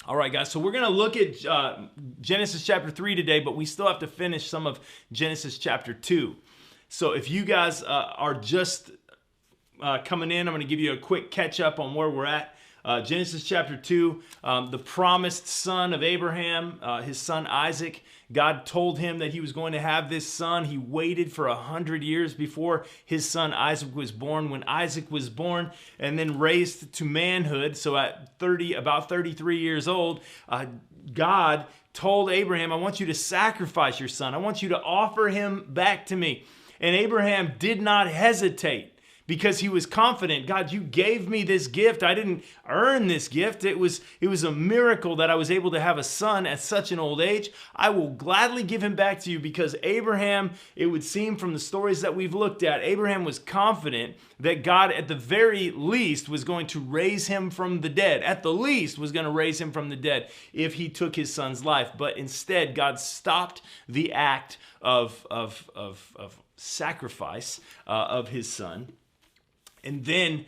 All right, guys, so we're going to look at Genesis chapter 3 today, but we still have to finish some of Genesis chapter 2. So if you guys are just coming in, I'm going to give you a quick catch up on where we're at. Genesis chapter 2, the promised son of Abraham, his son Isaac. God told him that he was going to have this son. He waited for 100 years before his son Isaac was born. When Isaac was born and then raised to manhood, so at about 33 years old, God told Abraham, I want you to sacrifice your son. I want you to offer him back to me. And Abraham did not hesitate, because he was confident. God, you gave me this gift. I didn't earn this gift. It was a miracle that I was able to have a son at such an old age. I will gladly give him back to you, because Abraham, it would seem from the stories that we've looked at, Abraham was confident that God at the very least was going to raise him from the dead. At the least was going to raise him from the dead if he took his son's life. But instead, God stopped the act of sacrifice of his son. And then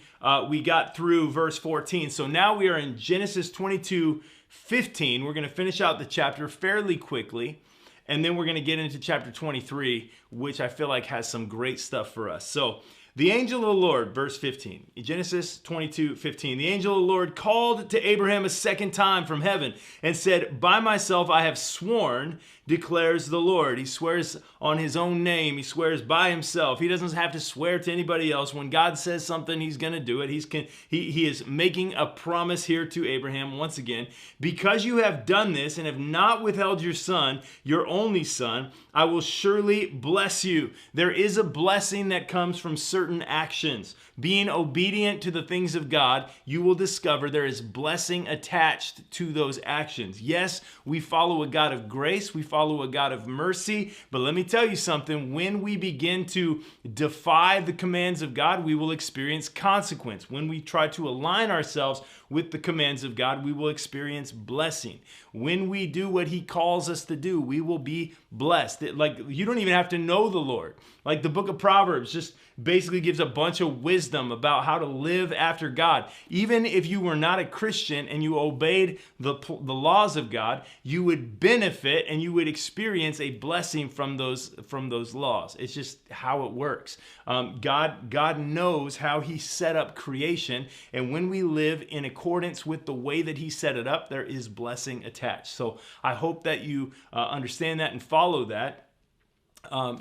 we got through verse 14. So now we are in Genesis 22:15. We're going to finish out the chapter fairly quickly. And then we're going to get into chapter 23, which I feel like has some great stuff for us. So the angel of the Lord, verse 15, Genesis 22:15. The angel of the Lord called to Abraham a second time from heaven and said, by myself I have sworn, declares the Lord. He swears on his own name. He swears by himself. He doesn't have to swear to anybody else. When God says something, he's going to do it. He is making a promise here to Abraham once again. Because you have done this and have not withheld your son, your only son, I will surely bless you. There is a blessing that comes from certain actions. Being obedient to the things of God, you will discover there is blessing attached to those actions. Yes, we follow a God of grace. We follow a God of mercy. But let me tell you something. When we begin to defy the commands of God, we will experience consequence. When we try to align ourselves with the commands of God, we will experience blessing. When we do what he calls us to do, we will be blessed. Like, you don't even have to know the Lord. Like the book of Proverbs just basically gives a bunch of wisdom about how to live after God. Even if you were not a Christian and you obeyed the laws of God, you would benefit and you would experience a blessing from those laws. It's just how it works. God knows how he set up creation, and when we live in accordance with the way that he set it up, there is blessing attached. So I hope that you understand that and follow that.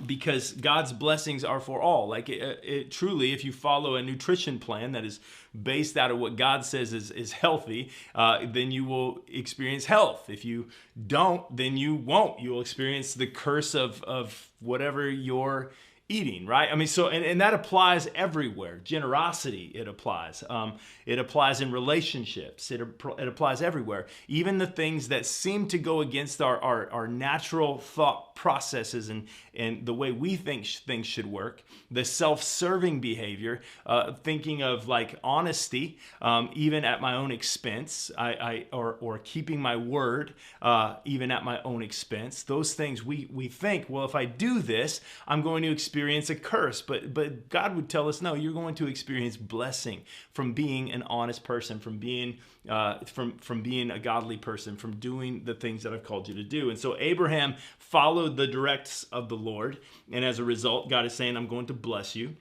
Because God's blessings are for all. Like it truly, if you follow a nutrition plan that is based out of what God says is healthy, then you will experience health. If you don't, then you won't. You will experience the curse of whatever you're eating, right? I mean, so, and that applies everywhere. Generosity, it applies. It applies in relationships. It applies everywhere. Even the things that seem to go against our natural thought processes and the way we think things should work, the self-serving behavior, thinking of like honesty, even at my own expense, or keeping my word, even at my own expense. Those things we think, well, if I do this, I'm going to experience a curse. But God would tell us, no, you're going to experience blessing from being an honest person, from being from being a godly person, from doing the things that I've called you to do. And so Abraham followed the directs of the Lord, and as a result, God is saying, I'm going to bless you.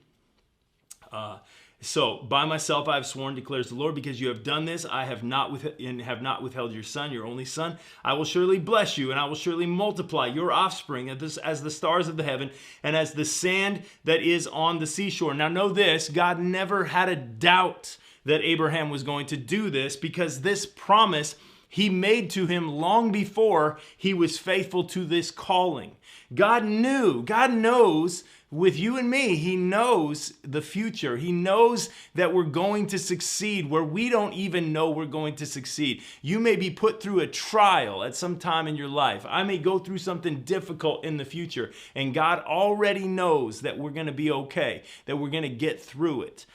So by myself I have sworn, declares the Lord, because you have done this, I have not withheld your son, your only son. I will surely bless you, and I will surely multiply your offspring as the stars of the heaven and as the sand that is on the seashore. Now know this, God never had a doubt that Abraham was going to do this, because this promise he made to him long before he was faithful to this calling. God knows with you and me, he knows the future. He knows that we're going to succeed where we don't even know we're going to succeed. You may be put through a trial at some time in your life. I may go through something difficult in the future, and God already knows that we're going to be okay, that we're going to get through it.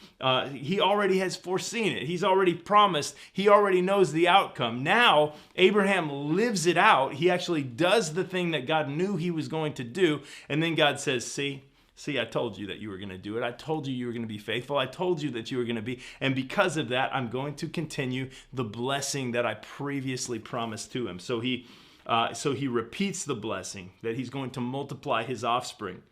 He already has foreseen it. He's already promised. He already knows the outcome. Now, Abraham lives it out. He actually does the thing that God knew he was going to do, and then God says, see, See, I told you that you were going to do it. I told you were going to be faithful. I told you that you were going to be. And because of that, I'm going to continue the blessing that I previously promised to him. So he repeats the blessing that he's going to multiply his offspring.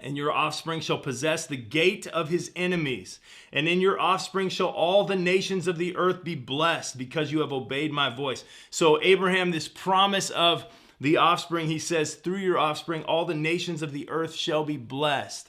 And your offspring shall possess the gate of his enemies. And in your offspring shall all the nations of the earth be blessed, because you have obeyed my voice. So Abraham, this promise of the offspring, he says, through your offspring, all the nations of the earth shall be blessed.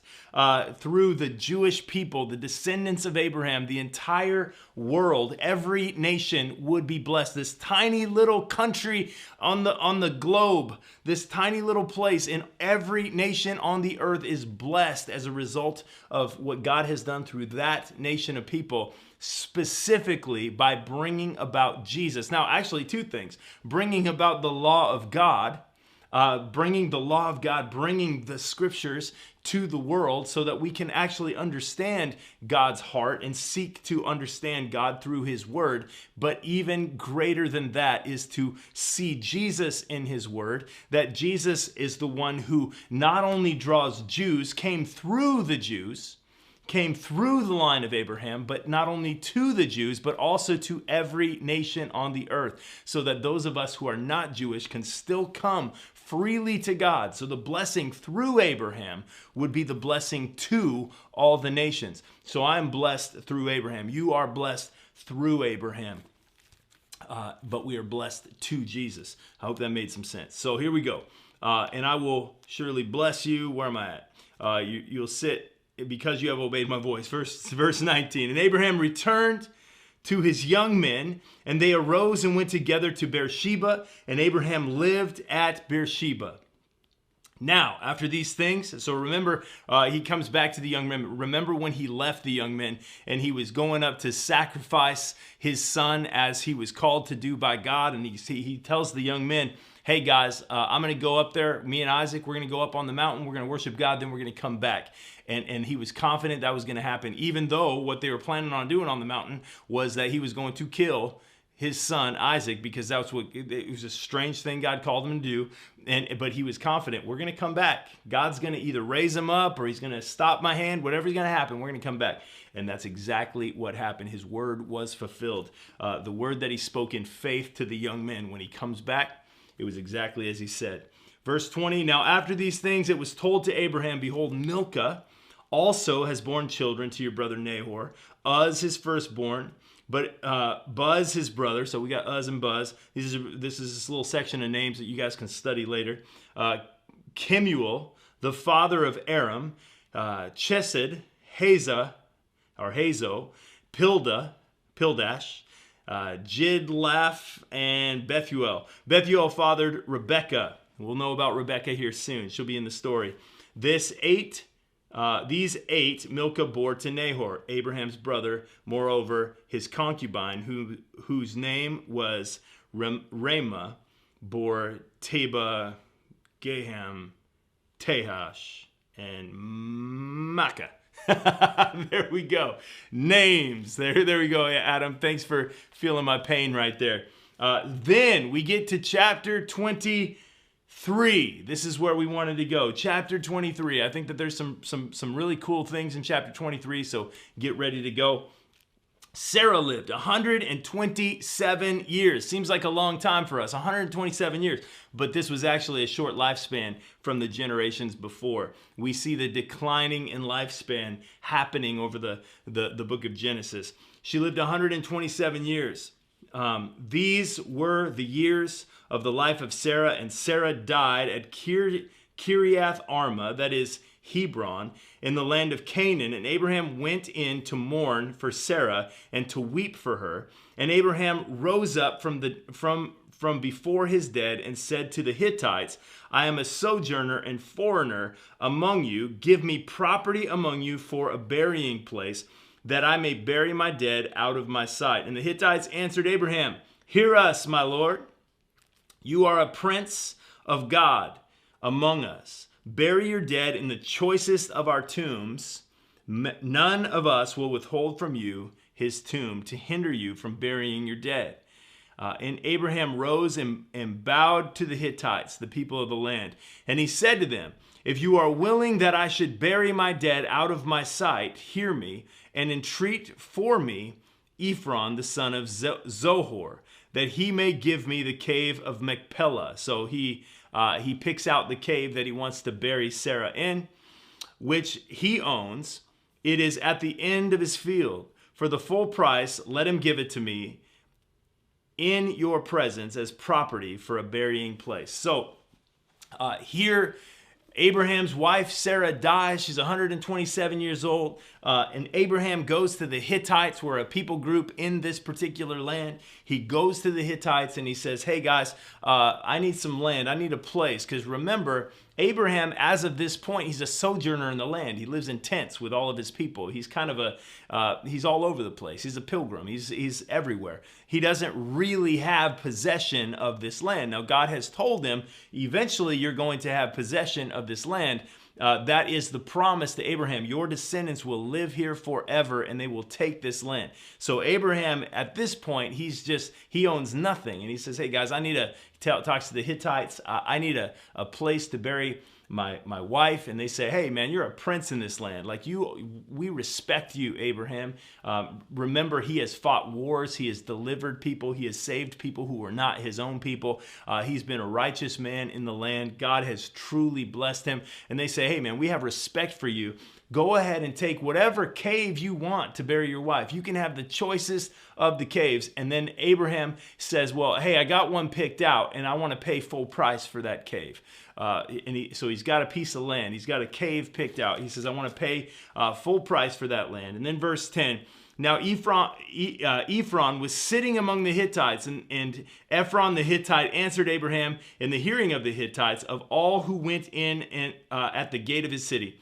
Through the Jewish people, the descendants of Abraham, the entire world, every nation would be blessed. This tiny little country on the globe, this tiny little place in every nation on the earth is blessed as a result of what God has done through that nation of people, specifically by bringing about Jesus. Now, actually, two things: bringing about the law of God, bringing the scriptures to the world so that we can actually understand God's heart and seek to understand God through his word. But even greater than that is to see Jesus in his word, that Jesus is the one who not only draws Jews, came through the line of Abraham, but not only to the Jews, but also to every nation on the earth, so that those of us who are not Jewish can still come freely to God. So the blessing through Abraham would be the blessing to all the nations. So I'm blessed through Abraham. You are blessed through Abraham. But we are blessed to Jesus. I hope that made some sense. So here we go. And I will surely bless you. Where am I at? You'll sit because you have obeyed my voice. Verse 19. And Abraham returned to his young men, and they arose and went together to Beersheba, and Abraham lived at Beersheba. Now, after these things, so remember, he comes back to the young men. Remember when he left the young men and he was going up to sacrifice his son as he was called to do by God. And he tells the young men, hey guys, I'm going to go up there. Me and Isaac, we're going to go up on the mountain. We're going to worship God. Then we're going to come back. And he was confident that was going to happen, even though what they were planning on doing on the mountain was that he was going to kill his son Isaac, because that's what it was, a strange thing God called him to do. But he was confident, we're going to come back. God's going to either raise him up or he's going to stop my hand. Whatever's going to happen, we're going to come back. And that's exactly what happened. His word was fulfilled. The word that he spoke in faith to the young men, when he comes back, it was exactly as he said. Verse 20, now after these things it was told to Abraham, behold, Milcah also has borne children to your brother Nahor, Uz his firstborn, but Buz his brother. So we got Uz and Buz. This is this little section of names that you guys can study later. Kemuel, the father of Aram, Chesed, Hazo, Pildash, Jidlaph, and Bethuel. Bethuel fathered Rebekah. We'll know about Rebekah here soon. She'll be in the story. These eight Milcah bore to Nahor, Abraham's brother, moreover his concubine, whose name was Ramah, bore Teba, Gaham, Tehash, and Makkah. There we go. Names. There we go, Adam. Thanks for feeling my pain right there. Then we get to chapter 23. This is where we wanted to go. Chapter 23. I think that there's some really cool things in chapter 23, so get ready to go. Sarah lived 127 years. Seems like a long time for us, 127 years. But this was actually a short lifespan from the generations before. We see the declining in lifespan happening over the book of Genesis. She lived 127 years. These were the years of the life of Sarah, and Sarah died at Kiriath Arma, that is Hebron, in the land of Canaan. And Abraham went in to mourn for Sarah and to weep for her. And Abraham rose up from before his dead and said to the Hittites, I am a sojourner and foreigner among you. Give me property among you for a burying place, that I may bury my dead out of my sight. And the Hittites answered Abraham, hear us, my lord. You are a prince of God among us. Bury your dead in the choicest of our tombs. None of us will withhold from you his tomb to hinder you from burying your dead. And Abraham rose and bowed to the Hittites, the people of the land. And he said to them, if you are willing that I should bury my dead out of my sight, hear me, and entreat for me Ephron, the son of Zohar, that he may give me the cave of Machpelah. So he picks out the cave that he wants to bury Sarah in, which he owns. It is at the end of his field. For the full price, let him give it to me in your presence as property for a burying place. So here, Abraham's wife, Sarah, dies. She's 127 years old. And Abraham goes to the Hittites, who are a people group in this particular land. He goes to the Hittites and he says, hey guys, I need some land. I need a place. Because remember, Abraham, as of this point, he's a sojourner in the land. He lives in tents with all of his people. He's kind of he's all over the place. He's a pilgrim. He's everywhere. He doesn't really have possession of this land. Now, God has told him, eventually you're going to have possession of this land. That is the promise to Abraham. Your descendants will live here forever and they will take this land. So Abraham, at this point, he owns nothing. And he says, hey guys, talks to the Hittites. I need a place to bury my wife. And they say, hey man, you're a prince in this land. We respect you, Abraham. Remember, he has fought wars. He has delivered people. He has saved people who were not his own people. He's been a righteous man in the land. God has truly blessed him. And they say, hey man, we have respect for you. Go ahead and take whatever cave you want to bury your wife. You can have the choicest of the caves. And then Abraham says, well, hey, I got one picked out and I want to pay full price for that cave. So he's got a piece of land. He's got a cave picked out. He says, I want to pay full price for that land. And then verse 10, now Ephron was sitting among the Hittites, and Ephron the Hittite answered Abraham in the hearing of the Hittites of all who went in and at the gate of his city.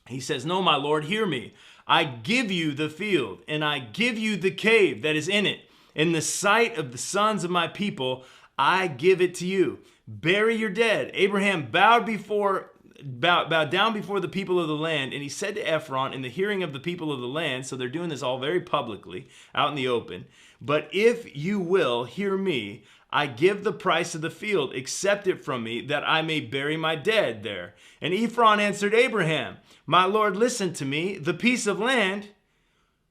He says, no, my Lord, hear me. I give you the field, and I give you the cave that is in it. In the sight of the sons of my people, I give it to you. Bury your dead. Abraham bowed down before the people of the land, and he said to Ephron in the hearing of the people of the land, so they're doing this all very publicly, out in the open, but if you will hear me, I give the price of the field, accept it from me, that I may bury my dead there. And Ephron answered Abraham, my Lord, listen to me, the piece of land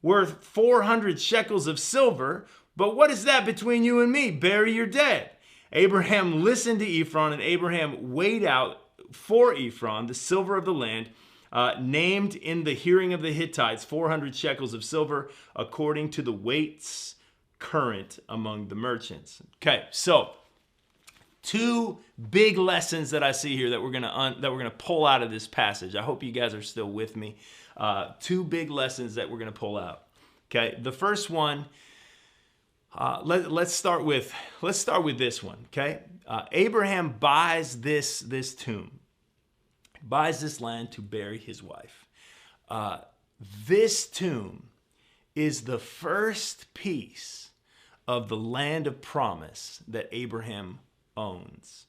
worth 400 shekels of silver, but what is that between you and me? Bury your dead. Abraham listened to Ephron, and Abraham weighed out for Ephron the silver of the land, named in the hearing of the Hittites 400 shekels of silver, according to the weights current among the merchants. Okay, so two big lessons that I see here that we're gonna pull out of this passage. I hope you guys are still with me. Two big lessons that we're gonna pull out. Okay, the first one. Let's start with this one. Okay, Abraham buys this tomb, buys this land to bury his wife. This tomb is the first piece of the land of promise that Abraham owns.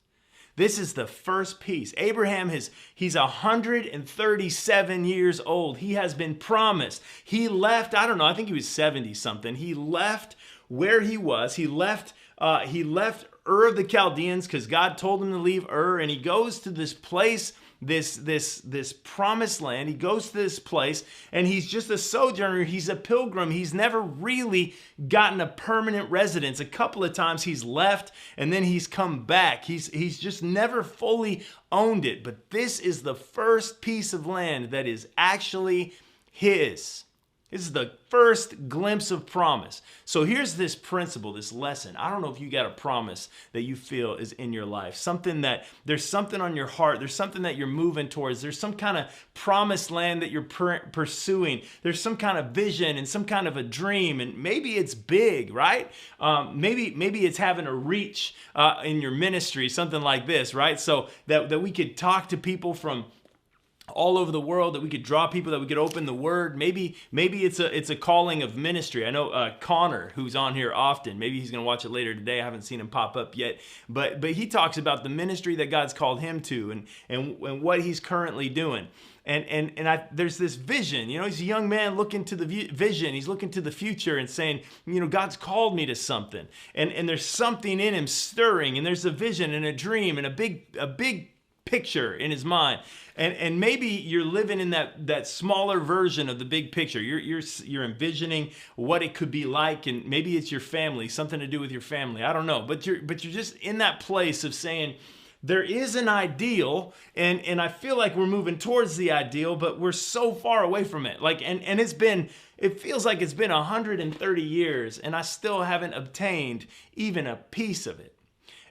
This is the first piece. Abraham he's 137 years old. He has been promised. He left, I don't know, I think he was 70 something. He left where he was. He left Ur of the Chaldeans because God told him to leave Ur, and he goes to this place, this promised land. He goes to this place, and he's just a sojourner. He's a pilgrim. He's never really gotten a permanent residence. A couple of times he's left, and then he's come back. He's just never fully owned it. But this is the first piece of land that is actually his. This is the first glimpse of promise. So here's this principle, this lesson. I don't know if you got a promise that you feel is in your life. There's something on your heart. There's something that you're moving towards. There's some kind of promised land that you're pursuing. There's some kind of vision and some kind of a dream. And maybe it's big, right? Maybe it's having a reach in your ministry, something like this, right? So that we could talk to people from all over the world, that we could draw people, that we could open the word. Maybe it's a calling of ministry. I know Connor, who's on here often, maybe he's going to watch it later today. I haven't seen him pop up yet, but he talks about the ministry that God's called him to, and what he's currently doing. There's this vision, he's a young man looking to the vision. He's looking to the future and saying, God's called me to something, and there's something in him stirring, and there's a vision and a dream and a big picture in his mind. And maybe you're living in that smaller version of the big picture. You're envisioning what it could be like, and maybe it's your family, something to do with your family. I don't know, but you're just in that place of saying, there is an ideal, and I feel like we're moving towards the ideal, but we're so far away from it. It feels like it's been 130 years, and I still haven't obtained even a piece of it.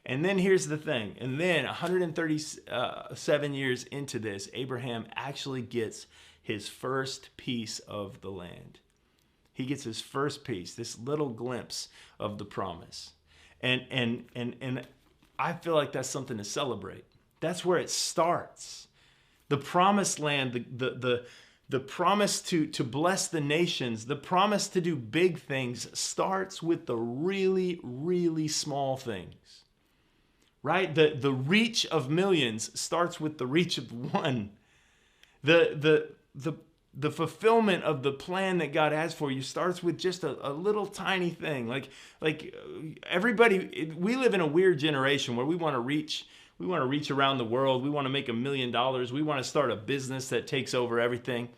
And then here's the thing. And then 137 years into this, Abraham actually gets his first piece of the land. He gets his first piece, this little glimpse of the promise. And I feel like that's something to celebrate. That's where it starts. The promised land, the promise to bless the nations, the promise to do big things starts with the really, really small things. Right? The reach of millions starts with the reach of one. The fulfillment of the plan that God has for you starts with just a little tiny thing. Like everybody, we live in a weird generation where we want to reach around the world. We want to make $1 million. We want to start a business that takes over everything.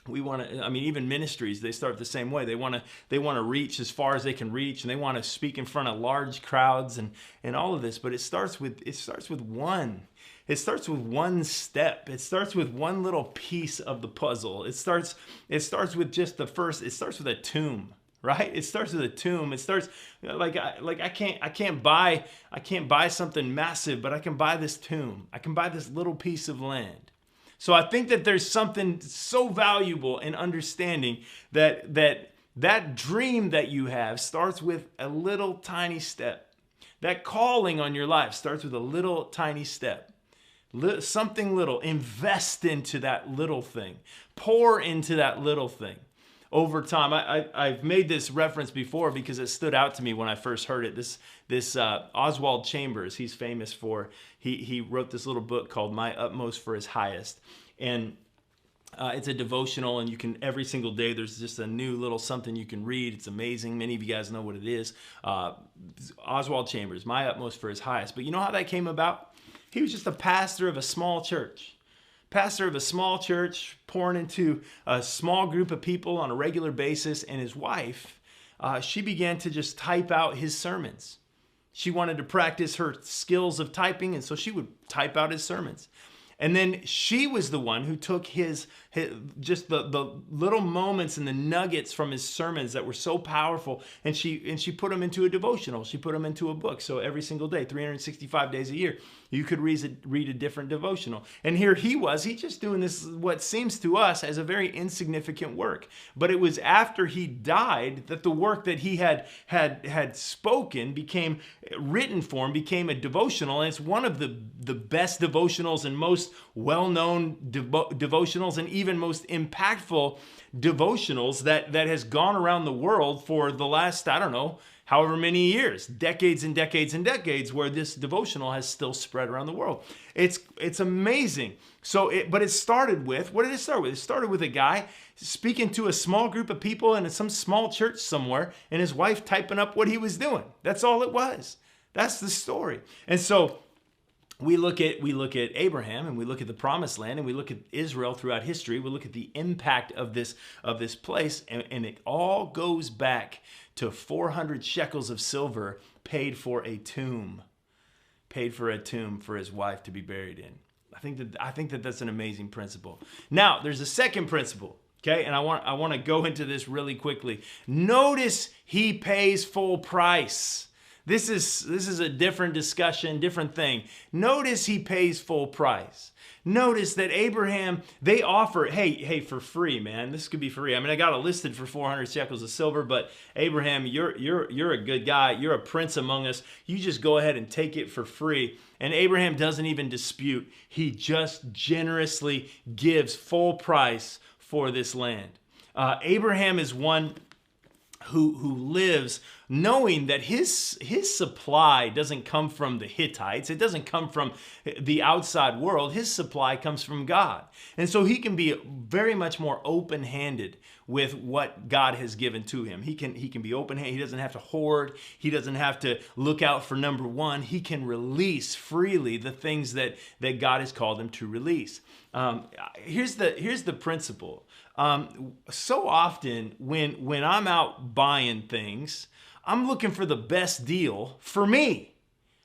We want to, even ministries, they start the same way. They want to reach as far as they can reach, and they want to speak in front of large crowds and all of this. But it starts with one. It starts with one step. It starts with one little piece of the puzzle. It starts with just the first. It starts with a tomb, right? It starts with a tomb. It starts I can't buy something massive, but I can buy this tomb. I can buy this little piece of land. So I think that there's something so valuable in understanding that dream that you have starts with a little tiny step. That calling on your life starts with a little tiny step. Something little. Invest into that little thing. Pour into that little thing. Over time, I've made this reference before because it stood out to me when I first heard it. This Oswald Chambers, he's famous for, he wrote this little book called My Utmost for His Highest. And it's a devotional, and you can, every single day, there's just a new little something you can read. It's amazing. Many of you guys know what it is. Oswald Chambers, My Utmost for His Highest. But you know how that came about? He was just a pastor of a small church. Pastor of a small church, pouring into a small group of people on a regular basis, and his wife, she began to just type out his sermons. She wanted to practice her skills of typing, and so she would type out his sermons. And then she was the one who took his just the little moments and the nuggets from his sermons that were so powerful, and she put them into a devotional. She put them into a book. So every single day, 365 days a year, you could read a different devotional. And here he just doing this, what seems to us as a very insignificant work. But it was after he died that the work that he had spoken became written form, became a devotional. And it's one of the best devotionals and most well-known devotionals, and even most impactful devotionals that has gone around the world for the last, I don't know, however many years, decades and decades and decades, where this devotional has still spread around the world. It's amazing. But it started with, what did it start with? It started with a guy speaking to a small group of people in some small church somewhere, and his wife typing up what he was doing. That's all it was. That's the story. And so we look at Abraham, and we look at the promised land, and we look at Israel throughout history. We look at the impact of this place, and it all goes back to 400 shekels of silver paid for a tomb for his wife to be buried in. I think that that's an amazing principle. Now, there's a second principle, okay? And I want to go into this really quickly. Notice he pays full price. This is a different discussion, different thing. Notice he pays full price. Notice that Abraham, they offer, hey, for free, man. This could be free. I mean, I got it listed for 400 shekels of silver, but Abraham, you're a good guy. You're a prince among us. You just go ahead and take it for free. And Abraham doesn't even dispute. He just generously gives full price for this land. Abraham is one who lives knowing that his supply doesn't come from the Hittites. It doesn't come from the outside world. His supply comes from God. And so he can be very much more open-handed with what God has given to him. He can be open-handed. He doesn't have to hoard. He doesn't have to look out for number one. He can release freely the things that God has called him to release. Here's the principle. So often when I'm out buying things, I'm looking for the best deal for me,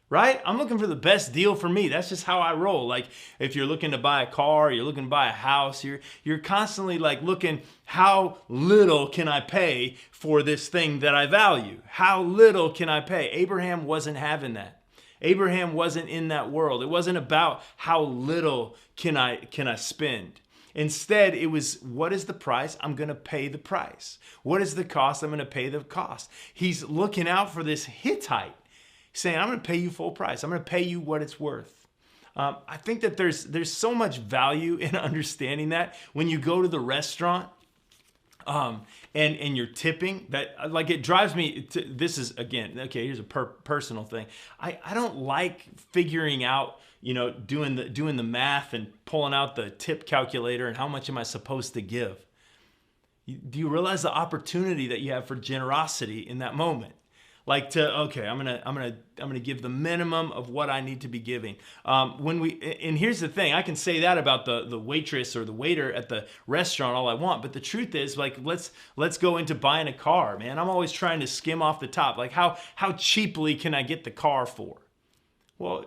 right? I'm looking for the best deal for me. That's just how I roll. Like if you're looking to buy a car, you're looking to buy a house, you're constantly like looking, how little can I pay for this thing that I value? How little can I pay? Abraham wasn't having that. Abraham wasn't in that world. It wasn't about how little can I spend. Instead, it was, what is the price? I'm going to pay the price. What is the cost? I'm going to pay the cost. He's looking out for this Hittite, saying, I'm going to pay you full price. I'm going to pay you what it's worth. I think that there's so much value in understanding that when you go to the restaurant and you're tipping, that like it drives me to, this is again, okay, here's a personal thing. I don't like figuring out, doing the math and pulling out the tip calculator and how much am I supposed to give. Do you realize the opportunity that you have for generosity in that moment? Like I'm gonna give the minimum of what I need to be giving. And here's the thing, I can say that about the waitress or the waiter at the restaurant all I want, but the truth is, like, let's go into buying a car, man. I'm always trying to skim off the top. Like how cheaply can I get the car for? Well,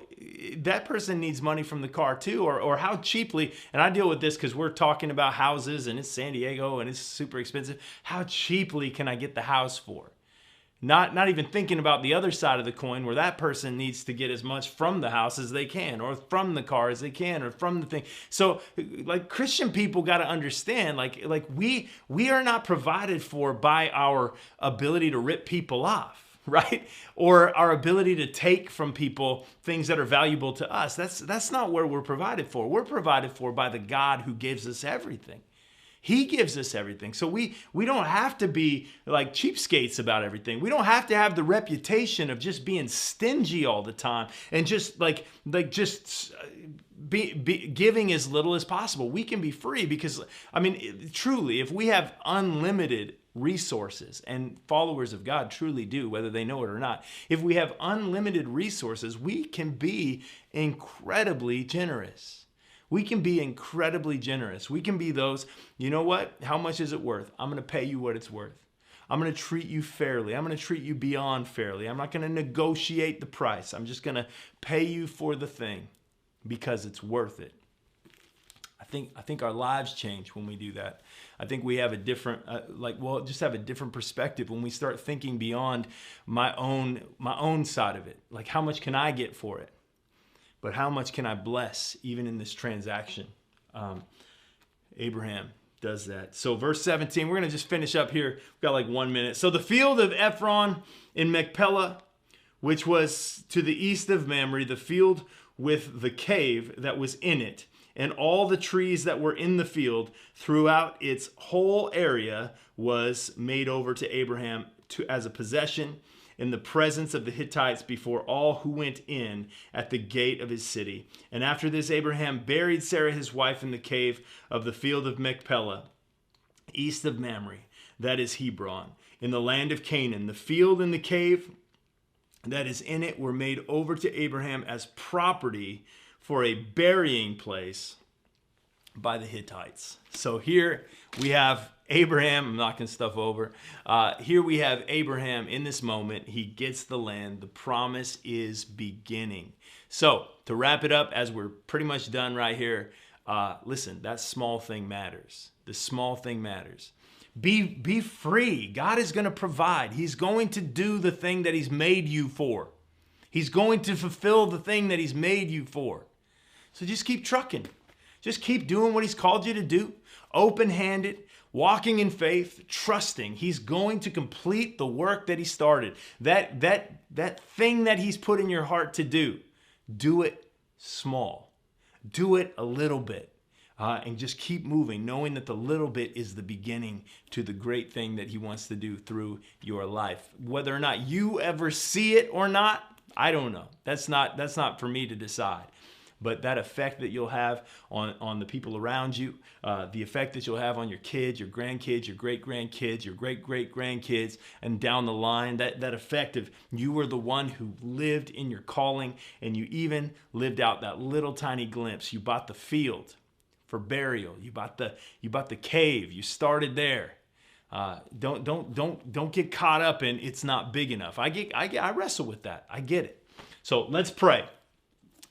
that person needs money from the car too, or how cheaply, and I deal with this because we're talking about houses and it's San Diego and it's super expensive. How cheaply can I get the house for? Not even thinking about the other side of the coin where that person needs to get as much from the house as they can, or from the car as they can, or from the thing. So like Christian people got to understand, like we are not provided for by our ability to rip people off, right? Or our ability to take from people things that are valuable to us. That's not where we're provided for. We're provided for by the God who gives us everything. He gives us everything. So we don't have to be like cheapskates about everything. We don't have to have the reputation of just being stingy all the time and just be giving as little as possible. We can be free because, I mean, truly, if we have unlimited resources, and followers of God truly do, whether they know it or not, if we have unlimited resources, we can be incredibly generous. We can be incredibly generous. We can be those, you know what? How much is it worth? I'm going to pay you what it's worth. I'm going to treat you fairly. I'm going to treat you beyond fairly. I'm not going to negotiate the price. I'm just going to pay you for the thing because it's worth it. I think our lives change when we do that. I think we have a different, just have a different perspective when we start thinking beyond my own side of it. Like, how much can I get for it? But how much can I bless even in this transaction? Abraham does that. So verse 17, we're going to just finish up here. We've got like 1 minute. So the field of Ephron in Machpelah, which was to the east of Mamre, the field with the cave that was in it, and all the trees that were in the field throughout its whole area was made over to Abraham as a possession in the presence of the Hittites before all who went in at the gate of his city. And after this, Abraham buried Sarah his wife in the cave of the field of Machpelah, east of Mamre, that is Hebron, in the land of Canaan. The field and the cave that is in it were made over to Abraham as property for a burying place by the Hittites. So here we have Abraham. I'm knocking stuff over. Here we have Abraham in this moment. He gets the land. The promise is beginning. So to wrap it up, as we're pretty much done right here, listen, that small thing matters. The small thing matters. Be free. God is going to provide. He's going to do the thing that he's made you for. He's going to fulfill the thing that he's made you for. So just keep trucking. Just keep doing what he's called you to do. Open-handed, walking in faith, trusting. He's going to complete the work that he started. That thing that he's put in your heart to do. Do it small. Do it a little bit. And just keep moving, knowing that the little bit is the beginning to the great thing that he wants to do through your life. Whether or not you ever see it or not, I don't know. That's not for me to decide. But that effect that you'll have on the people around you, the effect that you'll have on your kids, your grandkids, your great-grandkids, your great-great-grandkids, and down the line, that effect of you were the one who lived in your calling, and you even lived out that little tiny glimpse. You bought the field for burial. You bought the cave. You started there. Don't get caught up in it's not big enough. I wrestle with that. I get it. So let's pray,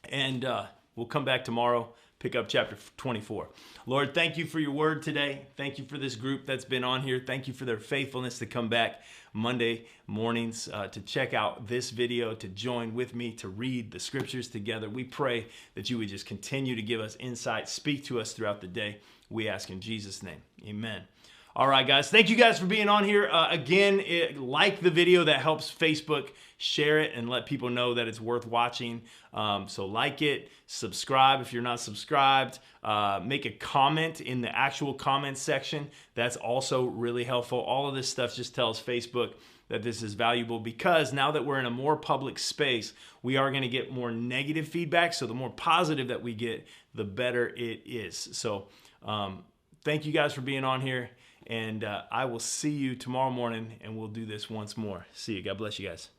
and we'll come back tomorrow. Pick up chapter 24. Lord, thank you for your word today. Thank you for this group that's been on here. Thank you for their faithfulness to come back Monday mornings to check out this video, to join with me, to read the scriptures together. We pray that you would just continue to give us insight, speak to us throughout the day. We ask in Jesus' name. Amen. All right, guys. Thank you guys for being on here. Again, like the video. That helps Facebook share it and let people know that it's worth watching. So like it, subscribe if you're not subscribed. Make a comment in the actual comment section. That's also really helpful. All of this stuff just tells Facebook that this is valuable, because now that we're in a more public space, we are going to get more negative feedback. So the more positive that we get, the better it is. So thank you guys for being on here. And I will see you tomorrow morning, and we'll do this once more. See you. God bless you guys.